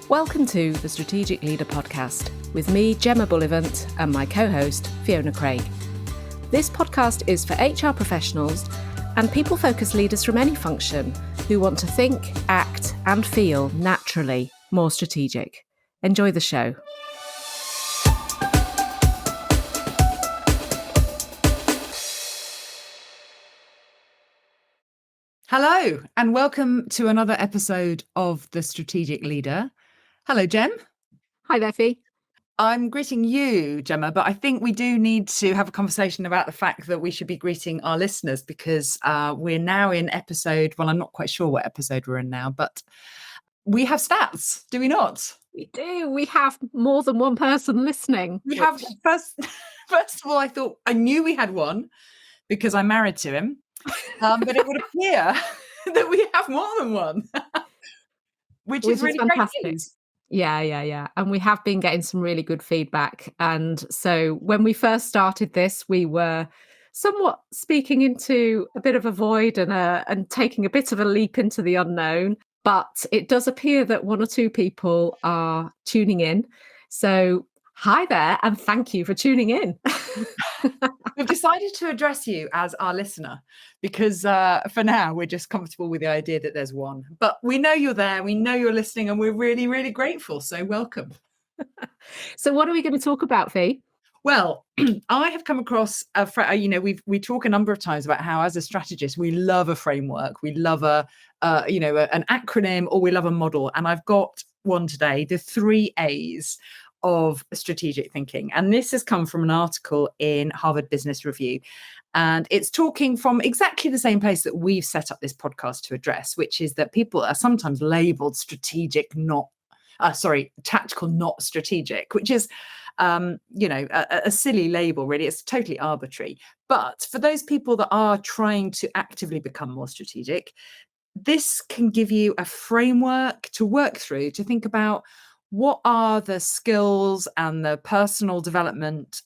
Welcome to the Strategic Leader Podcast with me, Gemma Bullivant, and my co-host, Fiona Craig. This podcast is for HR professionals and people-focused leaders from any function who want to think, act, and feel naturally more strategic. Enjoy the show. Hello, and welcome to another episode of The Strategic Leader. Hello, Gem. Hi there, Fee. I'm greeting you, Gemma, but I think we do need to have a conversation about the fact that we should be greeting our listeners because we're now in episode, well, I'm not quite sure what episode we're in now, but we have stats, do we not? We do. We have more than one person listening. We have, first of all, I knew we had one because I'm married to him. But it would appear that we have more than one, which is really fantastic. Great news. Yeah. And we have been getting some really good feedback. And so when we first started this, we were somewhat speaking into a bit of a void and taking a bit of a leap into the unknown. But it does appear that one or two people are tuning in. So hi there, and thank you for tuning in. We've decided to address you as our listener because for now, we're just comfortable with the idea that there's one. But we know you're there, we know you're listening, and we're really, really grateful. So welcome. So what are we going to talk about, Fee? Well, I have come across, we talk a number of times about how as a strategist, we love a framework, we love an acronym, or we love a model. And I've got one today, the 3 A's of strategic thinking. And this has come from an article in Harvard Business Review. And it's talking from exactly the same place that we've set up this podcast to address, which is that people are sometimes labeled tactical, not strategic, which is, a silly label, really. It's totally arbitrary. But for those people that are trying to actively become more strategic, this can give you a framework to work through, to think about what are the skills and the personal development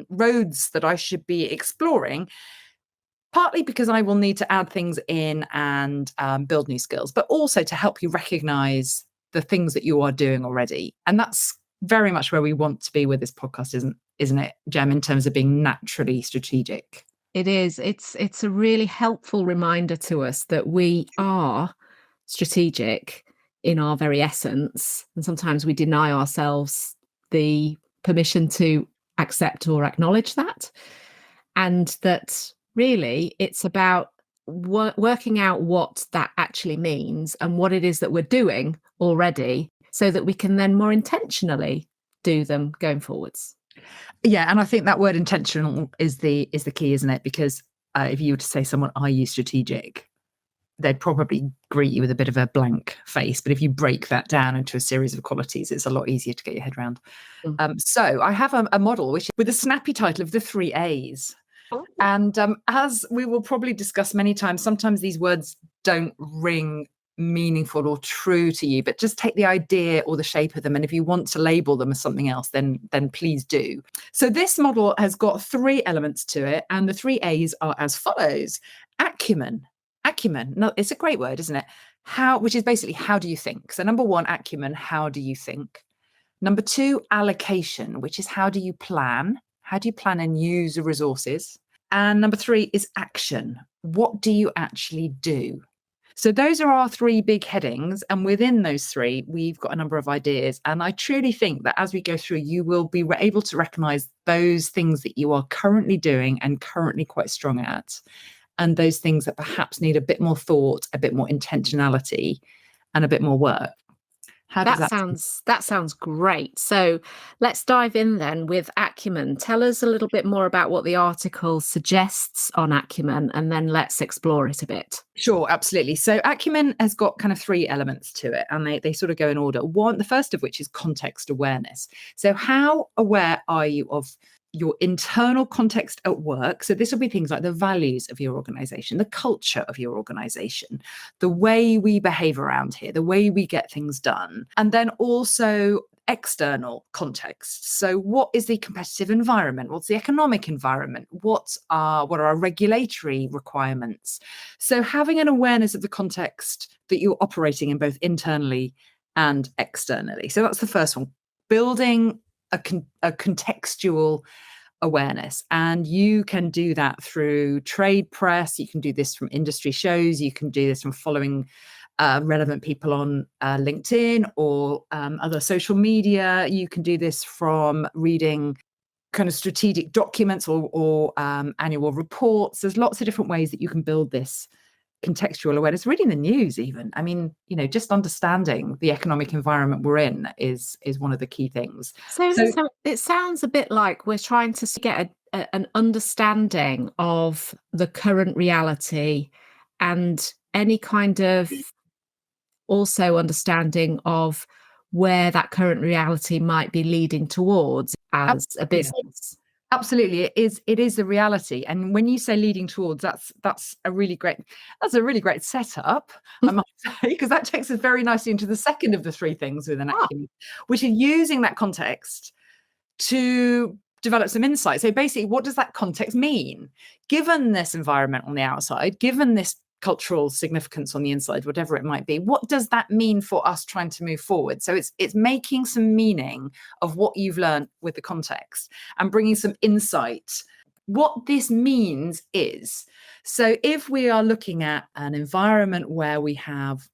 roads that I should be exploring, partly because I will need to add things in and build new skills, but also to help you recognize the things that you are doing already. And that's very much where we want to be with this podcast, isn't it, Gem, in terms of being naturally strategic? It is. It's a really helpful reminder to us that we are strategic in our very essence. And sometimes we deny ourselves the permission to accept or acknowledge that. And that really it's about working out what that actually means and what it is that we're doing already so that we can then more intentionally do them going forwards. Yeah. And I think that word intentional is the key, isn't it? Because if you were to say someone, are you strategic? They'd probably greet you with a bit of a blank face. But if you break that down into a series of qualities, it's a lot easier to get your head around. So I have a model with a snappy title of the 3 A's. Oh. And as we will probably discuss many times, sometimes these words don't ring meaningful or true to you, but just take the idea or the shape of them. And if you want to label them as something else, then please do. So this model has got 3 elements to it. And the 3 A's are as follows. Acumen. No, it's a great word, isn't it? Which is basically, how do you think? So number 1, acumen, how do you think? Number 2, allocation, which is how do you plan? How do you plan and use the resources? And number 3 is action. What do you actually do? So those are our 3 big headings. And within those 3, we've got a number of ideas. And I truly think that as we go through, you will be able to recognize those things that you are currently doing and currently quite strong at, and those things that perhaps need a bit more thought, a bit more intentionality, and a bit more work. That sounds great. So let's dive in then with Acumen. Tell us a little bit more about what the article suggests on Acumen, and then let's explore it a bit. Sure, absolutely. So Acumen has got kind of 3 elements to it, and they sort of go in order. The first of which is context awareness. So how aware are you of your internal context at work? So this will be things like the values of your organization, the culture of your organization, the way we behave around here, the way we get things done, and then also external context. So what is the competitive environment? What's the economic environment? What are our regulatory requirements? So having an awareness of the context that you're operating in, both internally and externally. So that's the first one, building a contextual awareness. And you can do that through trade press. You can do this from industry shows. You can do this from following relevant people on LinkedIn or other social media. You can do this from reading kind of strategic documents or annual reports. There's lots of different ways that you can build this contextual awareness, reading the news even. I mean, just understanding the economic environment we're in is one of the key things. So it sounds a bit like we're trying to get an understanding of the current reality and any kind of also understanding of where that current reality might be leading towards as a business. Absolutely, it is the reality. And when you say leading towards, that's a really great setup, I must say, because that takes us very nicely into the second of the three things within Acumen, which is using that context to develop some insight. So basically, what does that context mean? Given this environment on the outside, given this cultural significance on the inside, whatever it might be, what does that mean for us trying to move forward? So it's making some meaning of what you've learned with the context and bringing some insight. What this means is, so if we are looking at an environment where we have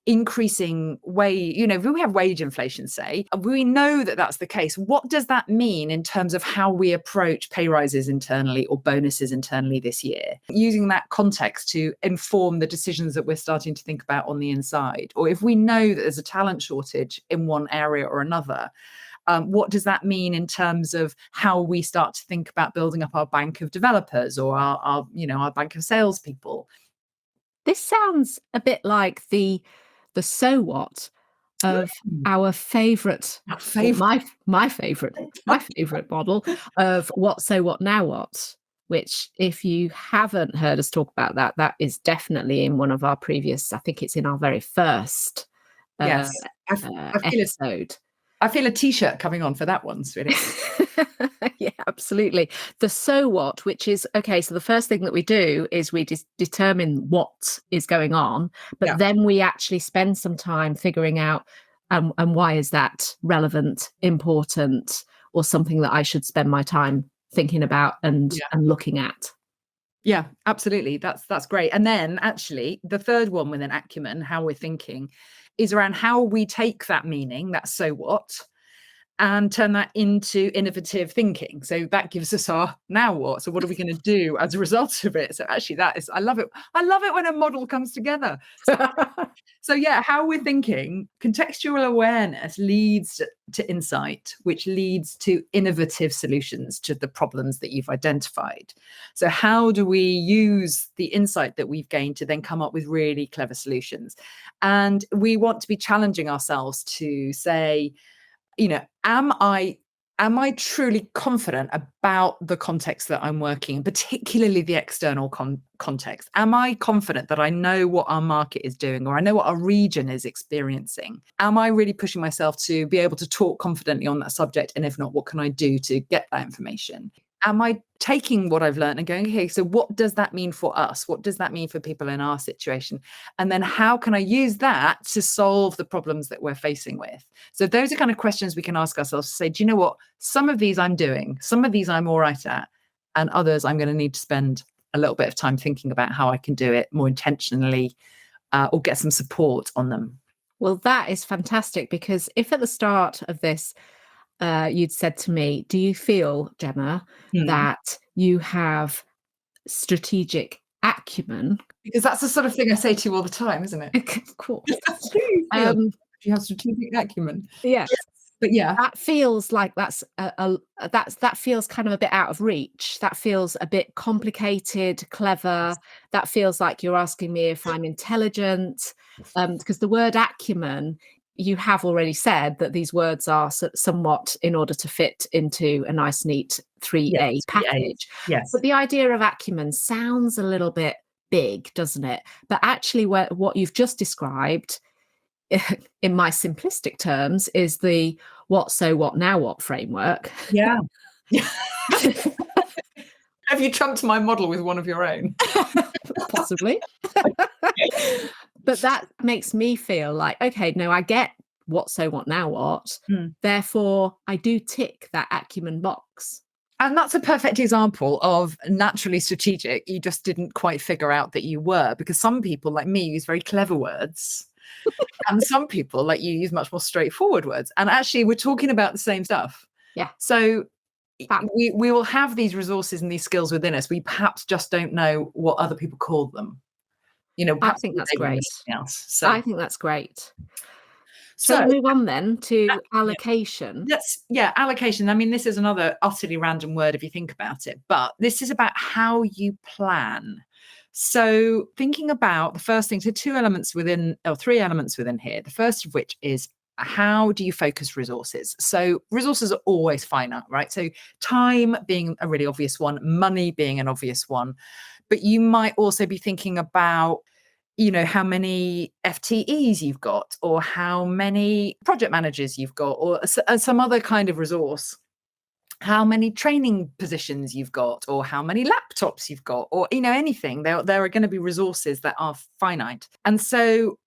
increasing wage, if we have wage inflation, say, we know that that's the case. What does that mean in terms of how we approach pay rises internally or bonuses internally this year? Using that context to inform the decisions that we're starting to think about on the inside. Or if we know that there's a talent shortage in one area or another, what does that mean in terms of how we start to think about building up our bank of developers or our bank of salespeople? This sounds a bit like the so what of our favorite, my favorite model of what, so what, now what, which if you haven't heard us talk about that is definitely in one of our previous, I think it's in our very first episode. I feel a t-shirt coming on for that one, sweetie. Yeah, absolutely. The so what, which is, okay, so the first thing that we do is we determine what is going on, but then we actually spend some time figuring out and why is that relevant, important, or something that I should spend my time thinking about and looking at. Yeah, absolutely. That's great. And then actually the third one within Acumen, how we're thinking, is around how we take that meaning, that so what, and turn that into innovative thinking. So that gives us our now what. So what are we going to do as a result of it? So actually I love it. I love it when a model comes together. So yeah, how we're thinking, contextual awareness leads to insight, which leads to innovative solutions to the problems that you've identified. So how do we use the insight that we've gained to then come up with really clever solutions? And we want to be challenging ourselves to say, am I truly confident about the context that I'm working in, particularly the external context? Am I confident that I know what our market is doing, or I know what our region is experiencing? Am I really pushing myself to be able to talk confidently on that subject? And if not, what can I do to get that information? Am I taking what I've learned and going, okay, so what does that mean for us? What does that mean for people in our situation? And then how can I use that to solve the problems that we're facing with? So those are kind of questions we can ask ourselves to say, do you know what? Some of these I'm doing, some of these I'm all right at, and others I'm going to need to spend a little bit of time thinking about how I can do it more intentionally or get some support on them. Well, that is fantastic, because if at the start of this, you'd said to me, do you feel, Gemma, that you have strategic acumen? Because that's the sort of thing I say to you all the time, isn't it? Of course. You have strategic acumen. Yes. But yeah, that feels like that feels kind of a bit out of reach. That feels a bit complicated, clever. That feels like you're asking me if I'm intelligent, because the word acumen, you have already said that these words are somewhat in order to fit into a nice, neat 3A package. Yes. But the idea of acumen sounds a little bit big, doesn't it? But actually, what you've just described, in my simplistic terms, is the what, so what, now what framework. Yeah. Have you trumped my model with one of your own? Possibly. But that makes me feel like, okay, no, I get what so, what now, what. Mm. Therefore, I do tick that Acumen box. And that's a perfect example of naturally strategic. You just didn't quite figure out that you were, because some people like me use very clever words. And some people like you use much more straightforward words. And actually, we're talking about the same stuff. Yeah. So Fab. we will have these resources and these skills within us. We perhaps just don't know what other people call them. I Perhaps think that's they mean great. something else. So, I think that's great. Shall so we move on then to yeah, allocation? allocation. I mean, this is another utterly random word if you think about it, but this is about how you plan. So thinking about the first thing, so three elements within here. The first of which is, how do you focus resources? So resources are always finite, right? So time being a really obvious one, money being an obvious one, but you might also be thinking about how many FTEs you've got, or how many project managers you've got, or some other kind of resource, how many training positions you've got, or how many laptops you've got, or anything. There are going to be resources that are finite. And so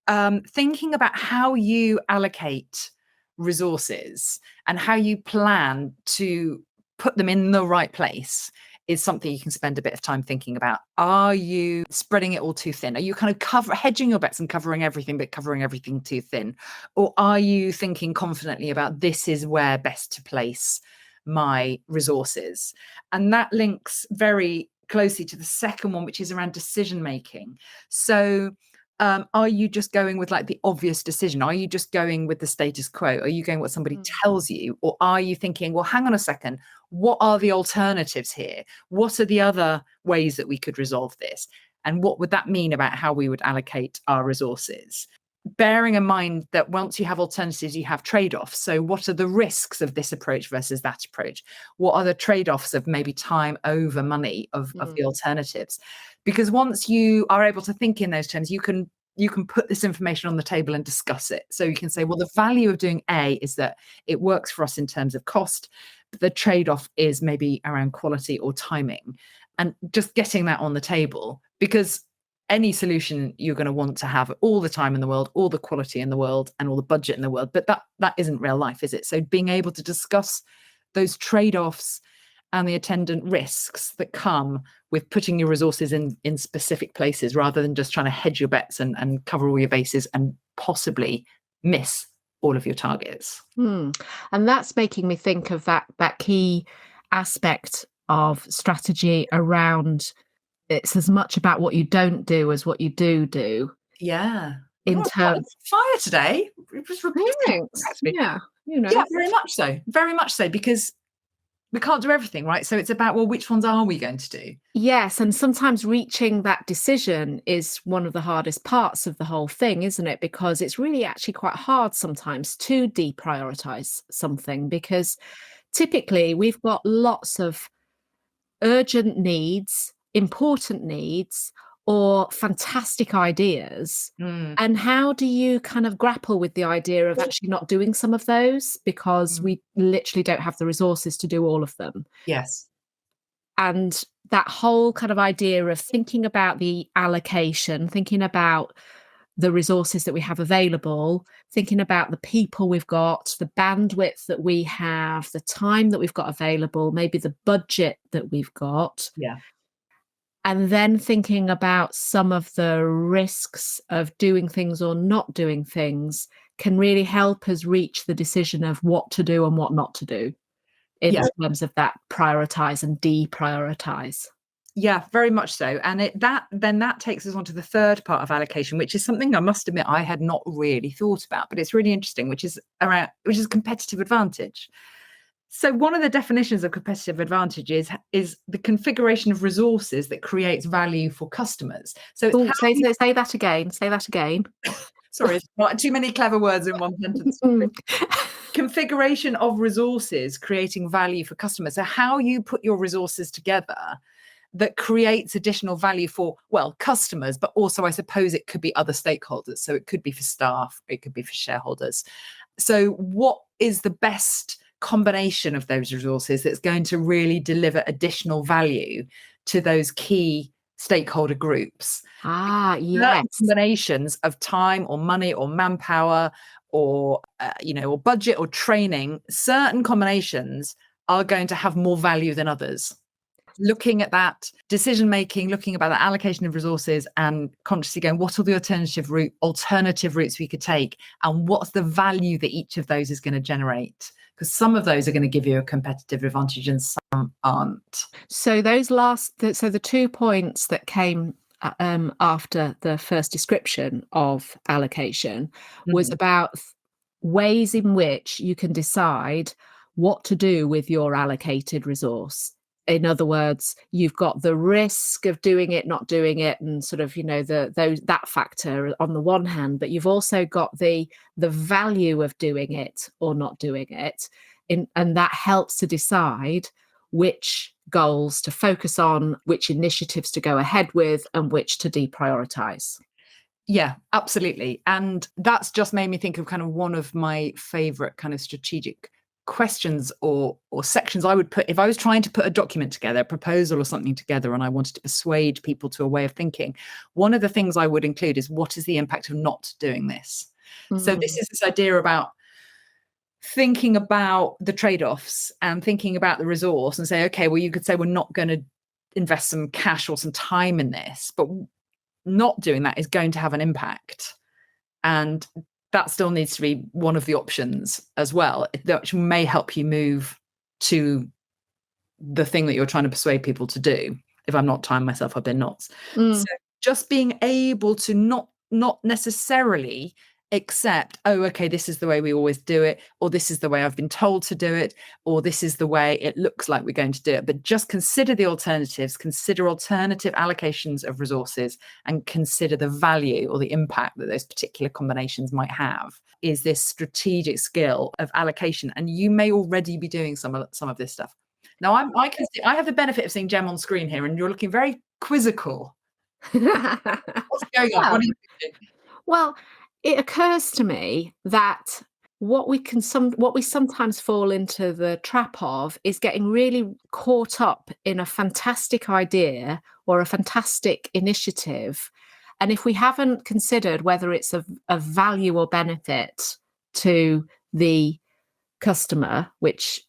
thinking about how you allocate resources and how you plan to put them in the right place is something you can spend a bit of time thinking about. Are you spreading it all too thin? Are you kind of hedging your bets and covering everything, but covering everything too thin? Or are you thinking confidently about, this is where best to place my resources? And that links very closely to the second one, which is around decision making. So are you just going with like the obvious decision? Are you just going with the status quo? Are you going what somebody tells you? Or are you thinking, well, hang on a second, what are the alternatives here? What are the other ways that we could resolve this? And what would that mean about how we would allocate our resources? Bearing in mind that once you have alternatives, you have trade-offs. So what are the risks of this approach versus that approach? What are the trade-offs of maybe time over money of the alternatives? Because once you are able to think in those terms, you can put this information on the table and discuss it. So you can say, well, the value of doing A is that it works for us in terms of cost, but the trade-off is maybe around quality or timing. And just getting that on the table, because any solution you're going to want to have all the time in the world, all the quality in the world, and all the budget in the world. But that isn't real life, is it? So being able to discuss those trade-offs and the attendant risks that come with putting your resources in specific places, rather than just trying to hedge your bets and cover all your bases and possibly miss all of your targets. And that's making me think of that key aspect of strategy around, it's as much about what you don't do as what you do. Yeah. In terms fire today. It was yeah, Yeah, very much so, because we can't do everything, right? So it's about, well, which ones are we going to do? Yes, and sometimes reaching that decision is one of the hardest parts of the whole thing, isn't it? Because it's really actually quite hard sometimes to deprioritize something, because typically we've got lots of urgent needs, important needs, or fantastic ideas. And how do you kind of grapple with the idea of actually not doing some of those, because we literally don't have the resources to do all of them? Yes. And that whole kind of idea of thinking about the allocation, thinking about the resources that we have available, thinking about the people we've got, the bandwidth that we have, the time that we've got available, maybe the budget that we've got. Yeah. And then thinking about some of the risks of doing things or not doing things can really help us reach the decision of what to do and what not to do in terms of that prioritize and deprioritize. Yeah, very much so. And that takes us on to the third part of allocation, which is something I must admit I had not really thought about, but it's really interesting, which is competitive advantage. So one of the definitions of competitive advantage is the configuration of resources that creates value for customers. So say that again. Say that again. Sorry, it's not too many clever words in one sentence. Configuration of resources creating value for customers. So how you put your resources together that creates additional value for, well, customers, but also I suppose it could be other stakeholders. So it could be for staff, it could be for shareholders. So what is the best combination of those resources that's going to really deliver additional value to those key stakeholder groups? Yes. Combinations of time or money or manpower or or budget or training, certain combinations are going to have more value than others. Looking at that decision making, looking about the allocation of resources, and consciously going, what are the alternative routes we could take, and what's the value that each of those is going to generate? Because some of those are going to give you a competitive advantage and some aren't. So the 2 points that came after the first description of allocation was about ways in which you can decide what to do with your allocated resource. In other words, you've got the risk of doing it, not doing it, and sort of, that factor on the one hand, but you've also got the value of doing it or not doing it. And that helps to decide which goals to focus on, which initiatives to go ahead with, and which to deprioritize. Yeah, absolutely. And that's just made me think of kind of one of my favorite kind of strategic questions or sections I would put if I was trying to put a document together, a proposal or something together, and I wanted to persuade people to a way of thinking. One of the things I would include is, what is the impact of not doing this? So this is this idea about thinking about the trade-offs and thinking about the resource and say, okay, well, you could say we're not going to invest some cash or some time in this, but not doing that is going to have an impact. And that still needs to be one of the options as well, which may help you move to the thing that you're trying to persuade people to do. If I'm not tying myself up in knots. So just being able to not necessarily accept, oh, okay, this is the way we always do it, or this is the way I've been told to do it, or this is the way it looks like we're going to do it. But just consider the alternatives, consider alternative allocations of resources, and consider the value or the impact that those particular combinations might have, is this strategic skill of allocation. And you may already be doing some of this stuff. Now, I have the benefit of seeing Jem on screen here, and you're looking very quizzical. What's going on? What are you thinking? Well, it occurs to me that what we sometimes fall into the trap of is getting really caught up in a fantastic idea or a fantastic initiative. And if we haven't considered whether it's of value or benefit to the customer, which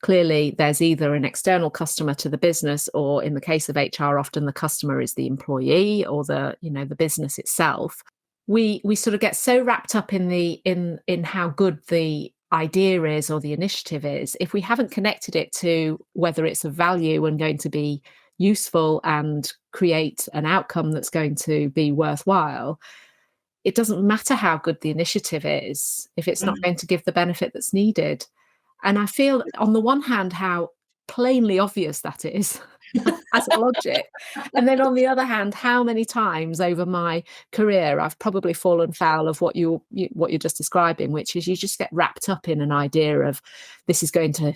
clearly there's either an external customer to the business, or in the case of HR, often the customer is the employee or the business itself. We sort of get so wrapped up in how good the idea is or the initiative is, if we haven't connected it to whether it's of value and going to be useful and create an outcome that's going to be worthwhile, it doesn't matter how good the initiative is if it's not going to give the benefit that's needed. And I feel, on the one hand, how plainly obvious that is as a logic. And then on the other hand, how many times over my career I've probably fallen foul of what you're just describing, which is you just get wrapped up in an idea of this is going to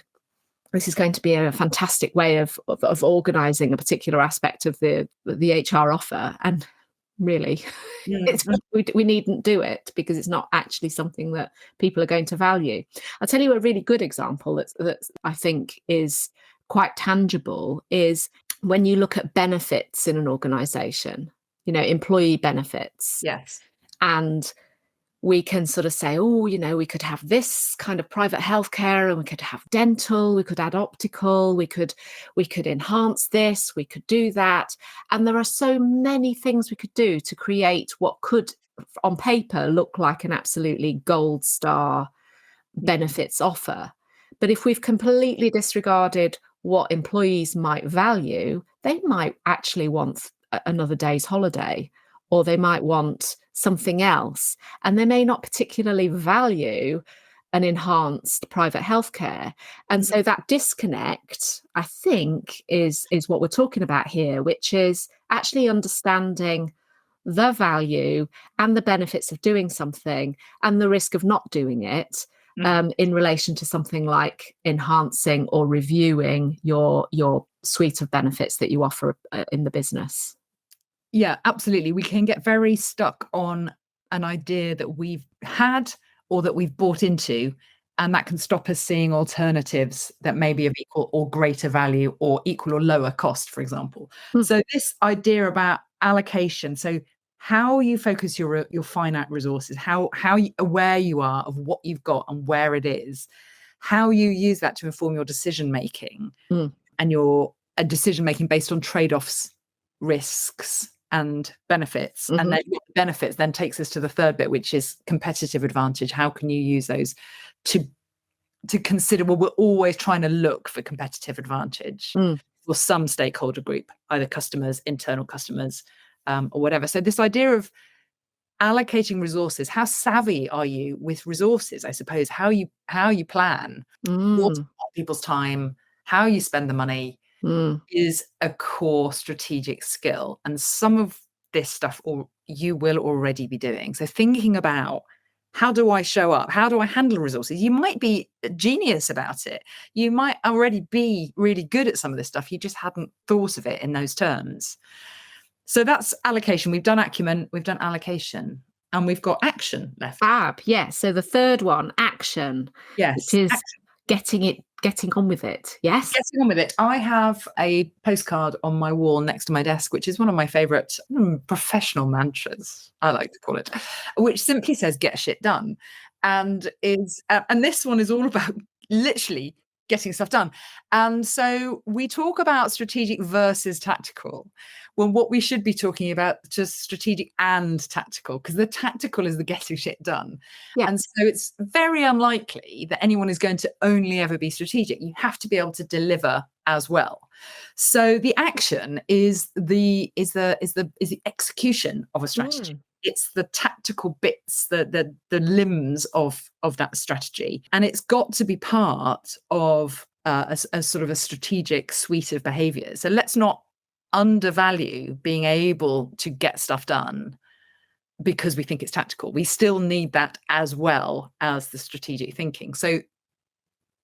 be a fantastic way of organizing a particular aspect of the HR offer. And really, we needn't do it because it's not actually something that people are going to value. I'll tell you a really good example that I think is quite tangible is when you look at benefits in an organization, employee benefits. Yes. And we can sort of say, we could have this kind of private healthcare, and we could have dental, we could add optical, we could enhance this, we could do that. And there are so many things we could do to create what could, on paper, look like an absolutely gold star benefits offer. But if we've completely disregarded what employees might value, they might actually want another day's holiday, or they might want something else, and they may not particularly value an enhanced private healthcare. And so that disconnect, I think, is what we're talking about here, which is actually understanding the value and the benefits of doing something and the risk of not doing it in relation to something like enhancing or reviewing your suite of benefits that you offer in the business. Yeah, absolutely. We can get very stuck on an idea that we've had or that we've bought into, and that can stop us seeing alternatives that may be of equal or greater value or equal or lower cost, for example. So this idea about allocation, so how you focus your finite resources, aware you are of what you've got and where it is, how you use that to inform your decision making and your decision making based on trade-offs, risks and benefits. And then benefits then takes us to the third bit, which is competitive advantage. How can you use those to consider, well, we're always trying to look for competitive advantage for some stakeholder group, either customers, internal customers, or whatever. So this idea of allocating resources, how savvy are you with resources, I suppose, how you plan what people's time, how you spend the money is a core strategic skill. And some of this stuff you will already be doing. So thinking about, how do I show up? How do I handle resources? You might be a genius about it. You might already be really good at some of this stuff. You just hadn't thought of it in those terms. So that's allocation. We've done Acumen, we've done allocation, and we've got action left. Fab, yes. So the third one, action. Yes. Which is getting on with it. Yes. Getting on with it. I have a postcard on my wall next to my desk, which is one of my favorite professional mantras, I like to call it, which simply says, get shit done. And this one is all about literally getting stuff done. And so we talk about strategic versus tactical. Well, what we should be talking about just strategic and tactical, because the tactical is the getting shit done. Yeah. And so it's very unlikely that anyone is going to only ever be strategic. You have to be able to deliver as well. So the action is the execution of a strategy. It's the tactical bits, the limbs of that strategy. And it's got to be part of a sort of a strategic suite of behaviors. So let's not undervalue being able to get stuff done because we think it's tactical. We still need that as well as the strategic thinking. So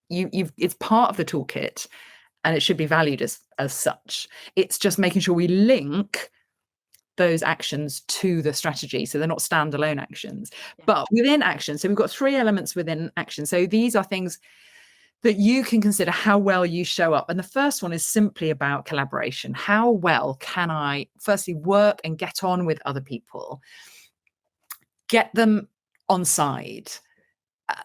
it's part of the toolkit and it should be valued as such. It's just making sure we link those actions to the strategy, so they're not standalone actions. But within action, so we've got 3 elements within action. So these are things that you can consider how well you show up. And the first one is simply about collaboration. How well can I firstly work and get on with other people, get them on side,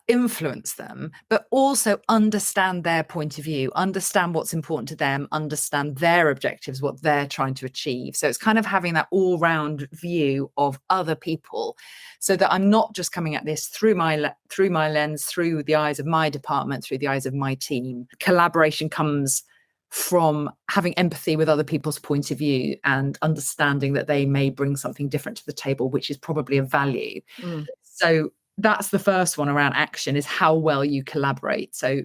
influence them, but also understand their point of view, understand what's important to them, understand their objectives, what they're trying to achieve. So it's kind of having that all-round view of other people, so that I'm not just coming at this through my lens, through the eyes of my department, through the eyes of my team. Collaboration comes from having empathy with other people's point of view and understanding that they may bring something different to the table, which is probably of value. So that's the first one around action, is how well you collaborate. So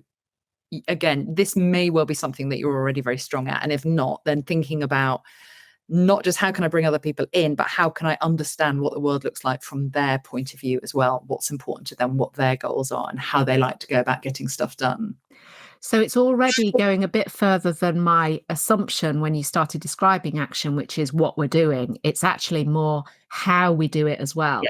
again, this may well be something that you're already very strong at. And if not, then thinking about not just how can I bring other people in, but how can I understand what the world looks like from their point of view as well, what's important to them, what their goals are, and how they like to go about getting stuff done. So it's already going a bit further than my assumption when you started describing action, which is what we're doing. It's actually more how we do it as well.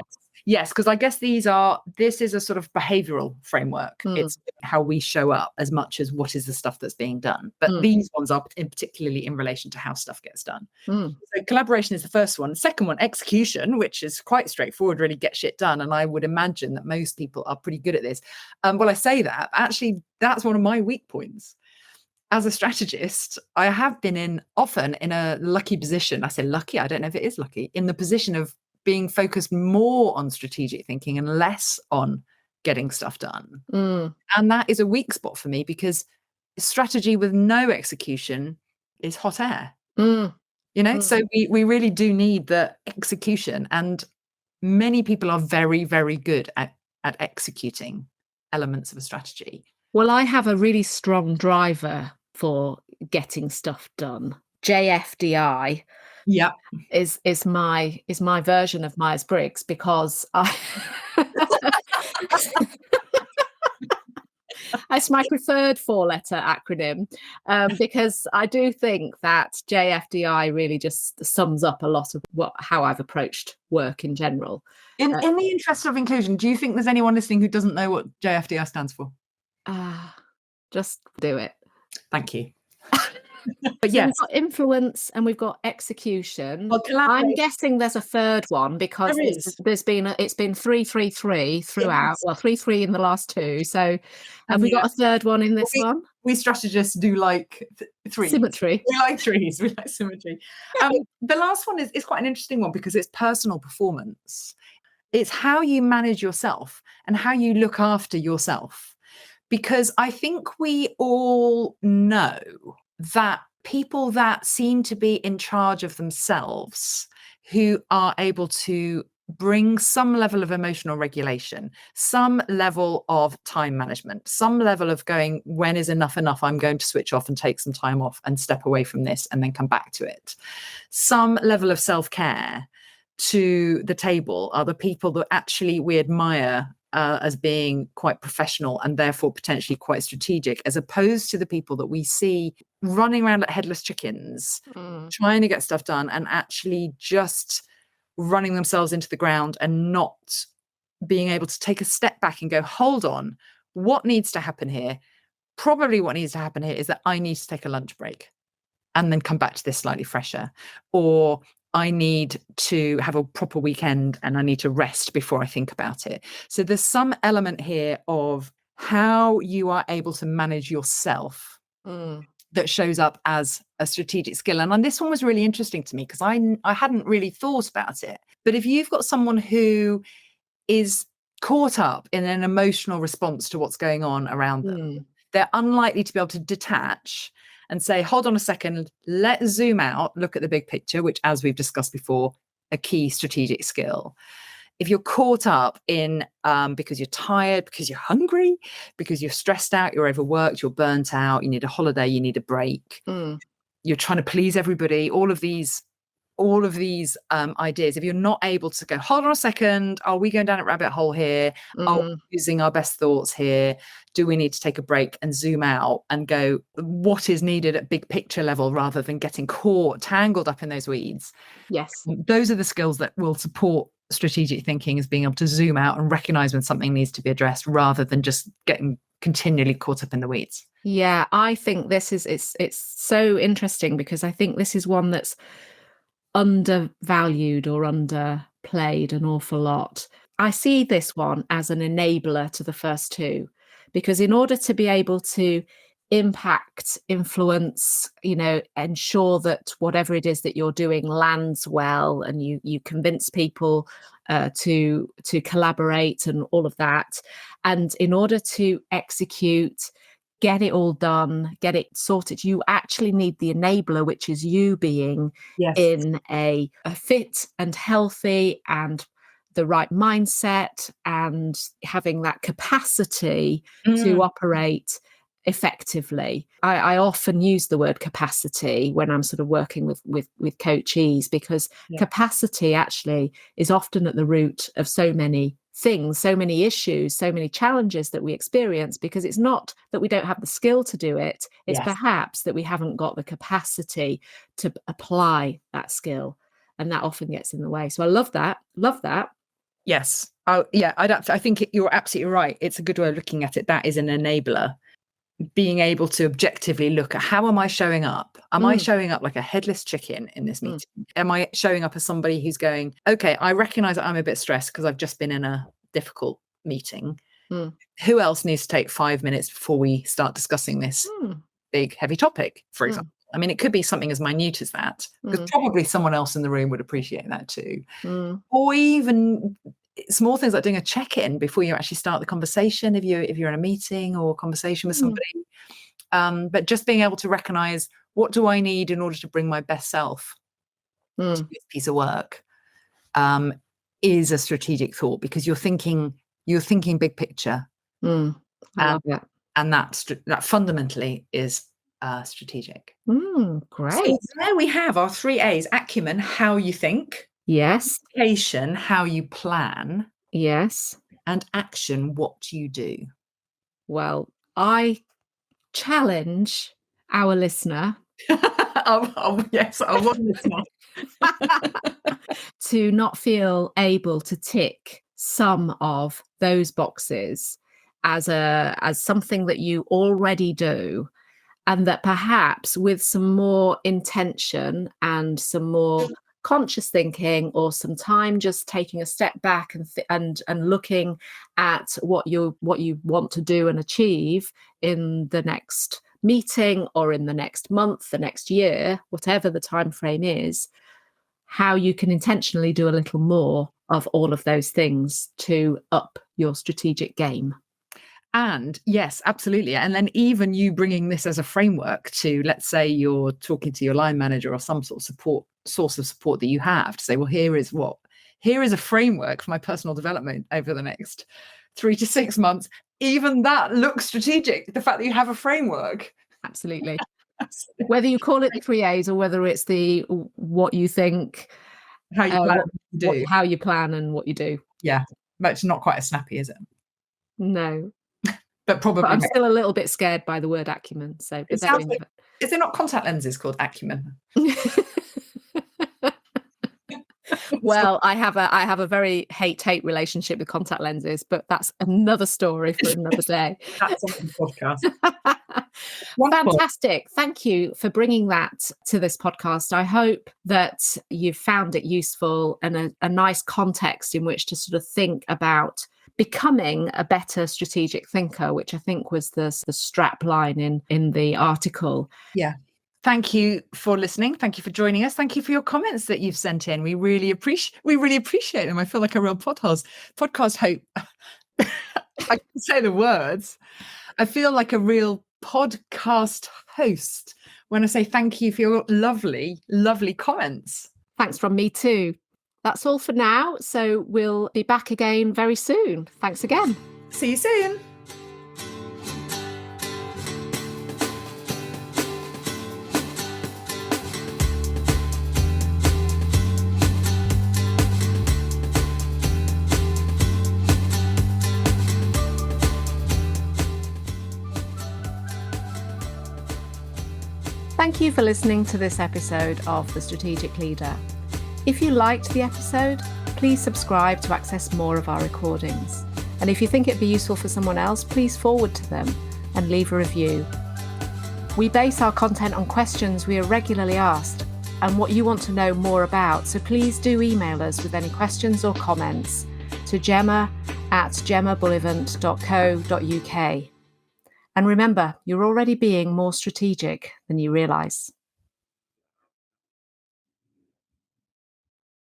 Yes, because I guess this is a sort of behavioral framework. It's how we show up as much as what is the stuff that's being done. But these ones are particularly in relation to how stuff gets done. So collaboration is the first one. The second one, execution, which is quite straightforward, really get shit done. And I would imagine that most people are pretty good at this. Well, I say that, actually, that's one of my weak points. As a strategist, I have been often in a lucky position. I say lucky, I don't know if it is lucky, in the position of being focused more on strategic thinking and less on getting stuff done. And that is a weak spot for me, because strategy with no execution is hot air. So we really do need the execution, and many people are very, very good at executing elements of a strategy. Well, I have a really strong driver for getting stuff done. JFDI is my version of Myers-Briggs, because it's my preferred 4-letter acronym, because I do think that JFDI really just sums up a lot of how I've approached work in general. In the interest of inclusion, do you think there's anyone listening who doesn't know what JFDI stands for? Just do it. Thank you. But So yes, we've got influence and we've got execution. well, I'm collaboration. guessing there's a third one because There is. it's been 3-3-3 throughout. Yes. Well, 3-3 in the last two. So have And we yeah, got a third one in well, this one? we strategists do like threes. Symmetry. We like threes. We like symmetry. The last one is quite an interesting one because it's personal performance. It's how you manage yourself and how you look after yourself. Because I think we all know that people that seem to be in charge of themselves, who are able to bring some level of emotional regulation, some level of time management, some level of going, when is enough enough? I'm going to switch off and take some time off and step away from this and then come back to it. Some level of self-care to the table are the people that actually we admire as being quite professional and therefore potentially quite strategic, as opposed to the people that we see running around like headless chickens, trying to get stuff done and actually just running themselves into the ground and not being able to take a step back and go, hold on, what needs to happen here? Probably what needs to happen here is that I need to take a lunch break and then come back to this slightly fresher. Or I need to have a proper weekend and I need to rest before I think about it. So there's some element here of how you are able to manage yourself that shows up as a strategic skill. And this one was really interesting to me because I hadn't really thought about it. But if you've got someone who is caught up in an emotional response to what's going on around them, they're unlikely to be able to detach and say, hold on a second, let's zoom out, look at the big picture, which, as we've discussed before, a key strategic skill. If you're caught up in because you're tired, because you're hungry, because you're stressed out, you're overworked, you're burnt out, you need a holiday, you need a break, you're trying to please everybody, all of these ideas, if you're not able to go, hold on a second, are we going down a rabbit hole here? Are we using our best thoughts here? Do we need to take a break and zoom out and go, what is needed at big picture level rather than getting tangled up in those weeds? Yes. Those are the skills that will support strategic thinking, is being able to zoom out and recognize when something needs to be addressed rather than just getting continually caught up in the weeds. Yeah, I think this is it's so interesting because I think this is one that's undervalued or underplayed an awful lot. I see this one as an enabler to the first two, because in order to be able to impact, influence, ensure that whatever it is that you're doing lands well, and you convince people to collaborate and all of that, and in order to execute, get it all done, get it sorted, you actually need the enabler, which is you being in a fit and healthy and the right mindset and having that capacity to operate effectively. I often use the word capacity when I'm sort of working with coachees, because capacity actually is often at the root of so many things, so many issues, so many challenges that we experience, because it's not that we don't have the skill to do it, it's perhaps that we haven't got the capacity to apply that skill, and that often gets in the way. So I love that. Yes. I think you're absolutely right. It's a good way of looking at it. That is an enabler. Being able to objectively look at, how am I showing up? Am I showing up like a headless chicken in this meeting? Am I showing up as somebody who's going, okay, I recognize that I'm a bit stressed because I've just been in a difficult meeting. Who else needs to take 5 minutes before we start discussing this big, heavy topic, for example? I mean, it could be something as minute as that, because probably someone else in the room would appreciate that too. Or even small things like doing a check-in before you actually start the conversation, if you're in a meeting or a conversation with somebody. But just being able to recognize, what do I need in order to bring my best self to this piece of work, is a strategic thought, because you're thinking big picture. I love that. And that fundamentally is strategic. Great. So there we have our 3 A's: Acumen, how you think; Yes. Allocation, how you plan; Yes. and Action, what you do. Well, I challenge our listener yes, our one listener to not feel able to tick some of those boxes as something that you already do, And that perhaps with some more intention and some more conscious thinking, or some time just taking a step back and looking at what you want to do and achieve in the next meeting or in the next month, the next year, whatever the time frame is, how you can intentionally do a little more of all of those things to up your strategic game. And yes, absolutely. And then even you bringing this as a framework to, let's say you're talking to your line manager or some sort of source of support that you have, to say, well, here is a framework for my personal development over the next 3 to 6 months. Even that looks strategic. The fact that you have a framework. Absolutely. Whether you call it the 3 A's or whether it's the what you think, How you plan, how you plan and what you do. Yeah, but it's not quite as snappy, is it? No. But probably. But I'm still a little bit scared by the word acumen. So, It sounds like, is there not contact lenses called Acumen? Well, I have a very hate relationship with contact lenses, but that's another story for another day. That's on the podcast. Fantastic. Thank you for bringing that to this podcast. I hope that you've found it useful and a nice context in which to sort of think about becoming a better strategic thinker, which I think was the strap line in the article. Yeah. Thank you for listening. Thank you for joining us. Thank you for your comments that you've sent in. We really appreciate them. I feel like a real podcast host. I can say the words. I feel like a real podcast host when I say thank you for your lovely, lovely comments. Thanks from me too. That's all for now. So we'll be back again very soon. Thanks again. See you soon. Thank you for listening to this episode of The Strategic Leader. If you liked the episode, please subscribe to access more of our recordings. And if you think it'd be useful for someone else, please forward to them and leave a review. We base our content on questions we are regularly asked and what you want to know more about, so please do email us with any questions or comments to gemma@gemmabullivant.co.uk. And remember, you're already being more strategic than you realise.